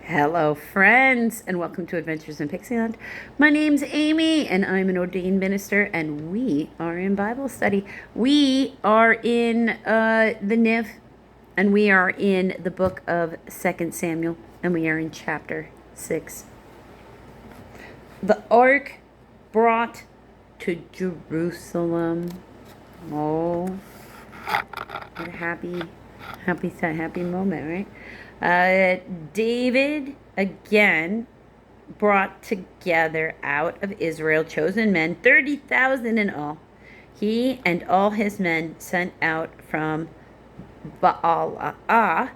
Hello, friends, and welcome to Adventures in Pixieland. My name's Amy, and I'm an ordained minister, and we are in Bible study. We are in the NIV, and we are in the book of 2 Samuel, and we are in chapter 6. The ark brought to Jerusalem. Oh, what a happy moment, right? David again brought together out of Israel chosen men, 30,000 in all. He and all his men sent out from Baalah, Baalah,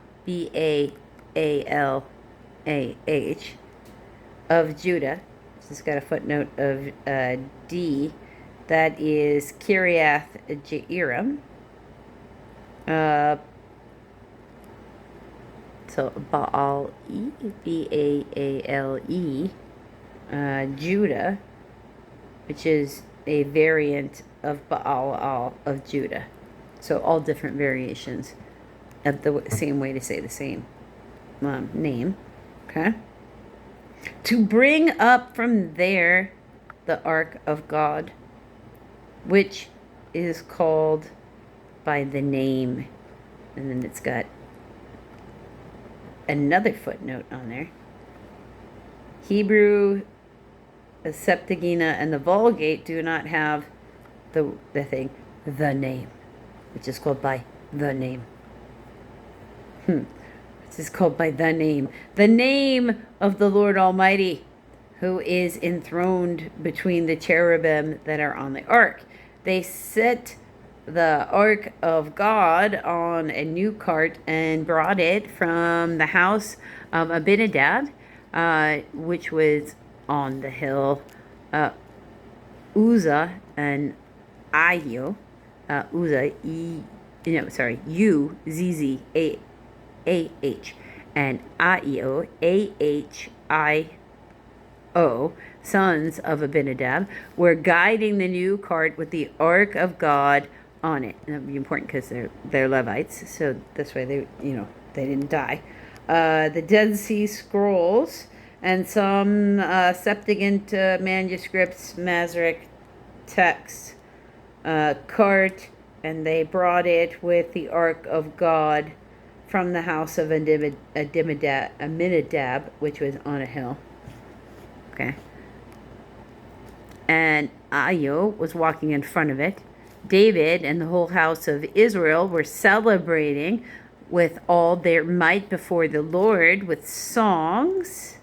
of Judah. This has got a footnote of D. That is Kiriath Jearim. So Baal-E, B-A-A-L-E, Judah, which is a variant of Baal of Judah. So all different variations of the same way to say the same name. Okay. To bring up from there the ark of God, which is called by the name, and then it's got another footnote on there. Hebrew, the Septuagint, and the Vulgate do not have the name, which is called by the name. This is called by the name of the Lord Almighty, who is enthroned between the cherubim that are on the ark. They set the ark of God on a new cart and brought it from the house of Abinadab, which was on the hill. Uzzah and Ahio, U-Z-Z-A-H, and Ahio, A-H-I-O, sons of Abinadab, were guiding the new cart with the ark of God on it. And that would be important because they're Levites, so this way they didn't die. The Dead Sea Scrolls and some Septuagint manuscripts, Masoretic texts, cart, and they brought it with the ark of God from the house of Aminadab, which was on a hill. Okay. And Ahio was walking in front of it. David and the whole house of Israel were celebrating with all their might before the Lord with songs.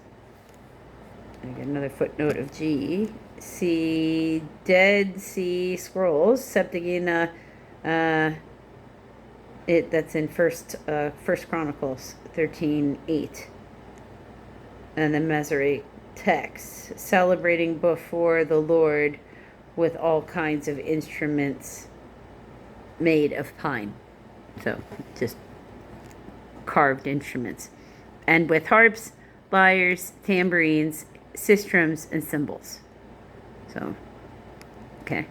I got another footnote of G. See Dead Sea Scrolls, Septuagint. That's in First Chronicles 13:8, and the Masoretic text, celebrating before the Lord with all kinds of instruments made of pine. So just carved instruments. And with harps, lyres, tambourines, sistrums, and cymbals. So, okay.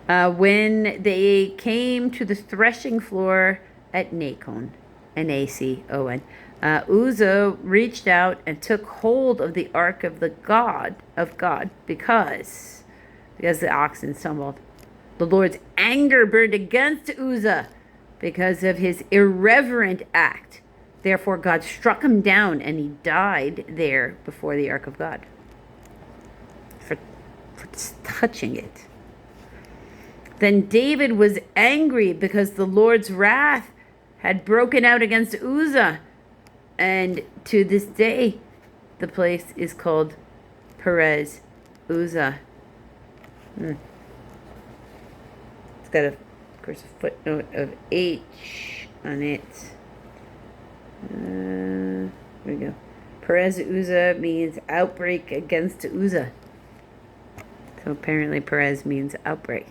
When they came to the threshing floor at Nacon, N-A-C-O-N, Uzzah reached out and took hold of the ark of God because the oxen stumbled. The Lord's anger burned against Uzzah because of his irreverent act. Therefore, God struck him down, and he died there before the ark of God for touching it. Then David was angry because the Lord's wrath had broken out against Uzzah, and to this day, the place is called Perez Uzzah. It's got, of course, a footnote of H on it. There we go. Perez Uzzah means outbreak against Uzzah. So apparently Perez means outbreak.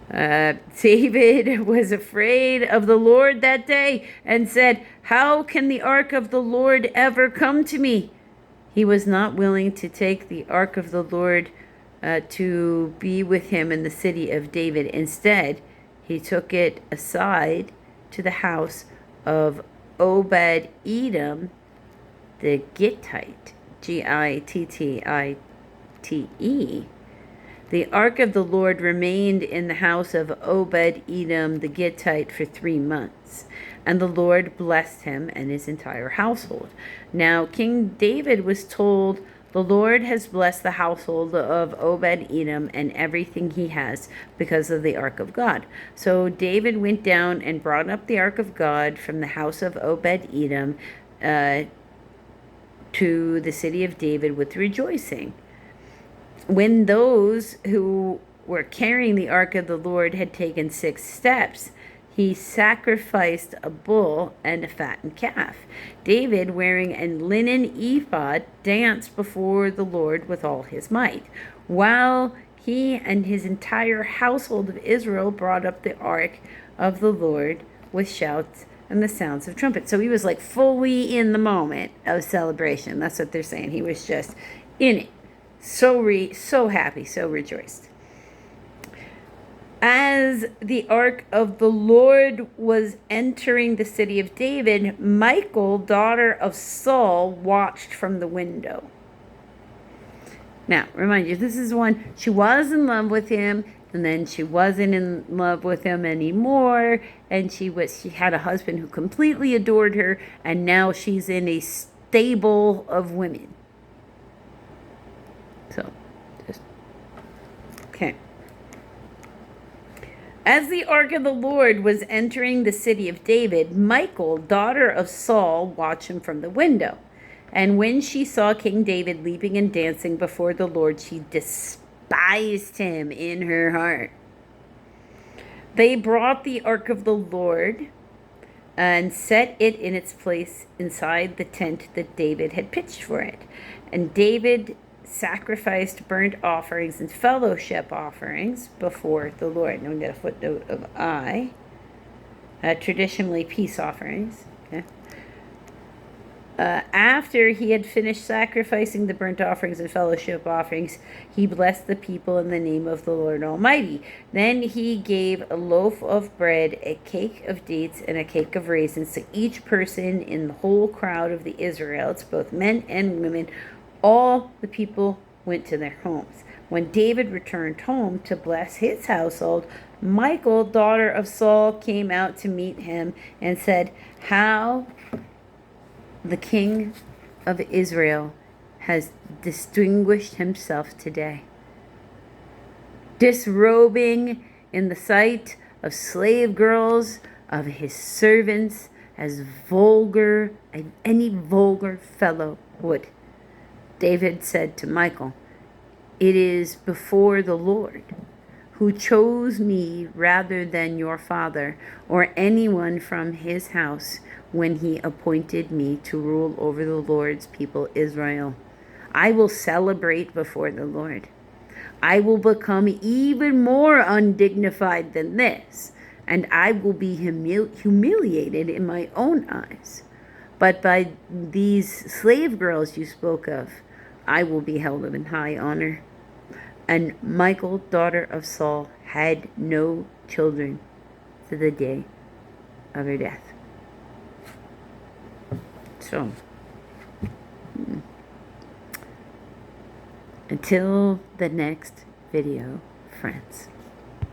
David was afraid of the Lord that day and said, "How can the ark of the Lord ever come to me?" He was not willing to take the ark of the Lord to be with him in the city of David. Instead, he took it aside to the house of Obed-Edom the Gittite, Gittite. The ark of the Lord remained in the house of Obed-Edom the Gittite for 3 months, and the Lord blessed him and his entire household. Now King David was told, "The Lord has blessed the household of Obed-Edom and everything he has because of the ark of God." So David went down and brought up the ark of God from the house of Obed-Edom to the city of David with rejoicing. When those who were carrying the ark of the Lord had taken 6 steps, he sacrificed a bull and a fattened calf. David, wearing a linen ephod, danced before the Lord with all his might, while he and his entire household of Israel brought up the ark of the Lord with shouts and the sounds of trumpets. So he was like fully in the moment of celebration. That's what they're saying. He was just in it. So happy, so rejoiced. As the ark of the Lord was entering the city of David, Michal, daughter of Saul, watched from the window. Now, remind you, this is one, she was in love with him, and then she wasn't in love with him anymore, and she had a husband who completely adored her, and now she's in a stable of women. So, okay. As the ark of the Lord was entering the city of David, Michal, daughter of Saul, watched him from the window. And when she saw King David leaping and dancing before the Lord, she despised him in her heart. They brought the ark of the Lord and set it in its place inside the tent that David had pitched for it. And David sacrificed burnt offerings and fellowship offerings before the Lord. Now we get a footnote of I. Traditionally peace offerings. Okay. After he had finished sacrificing the burnt offerings and fellowship offerings, he blessed the people in the name of the Lord Almighty. Then he gave a loaf of bread, a cake of dates, and a cake of raisins to each person in the whole crowd of the Israelites, both men and women. All the people went to their homes. When David returned home to bless his household, Michal, daughter of Saul, came out to meet him and said, "How the king of Israel has distinguished himself today, disrobing in the sight of slave girls, of his servants, as vulgar as any vulgar fellow would." David said to Michal, "It is before the Lord, who chose me rather than your father or anyone from his house when he appointed me to rule over the Lord's people Israel. I will celebrate before the Lord. I will become even more undignified than this, and I will be humiliated in my own eyes. But by these slave girls you spoke of, I will be held in high honor." And Michal, daughter of Saul, had no children to the day of her death. So, until the next video, friends.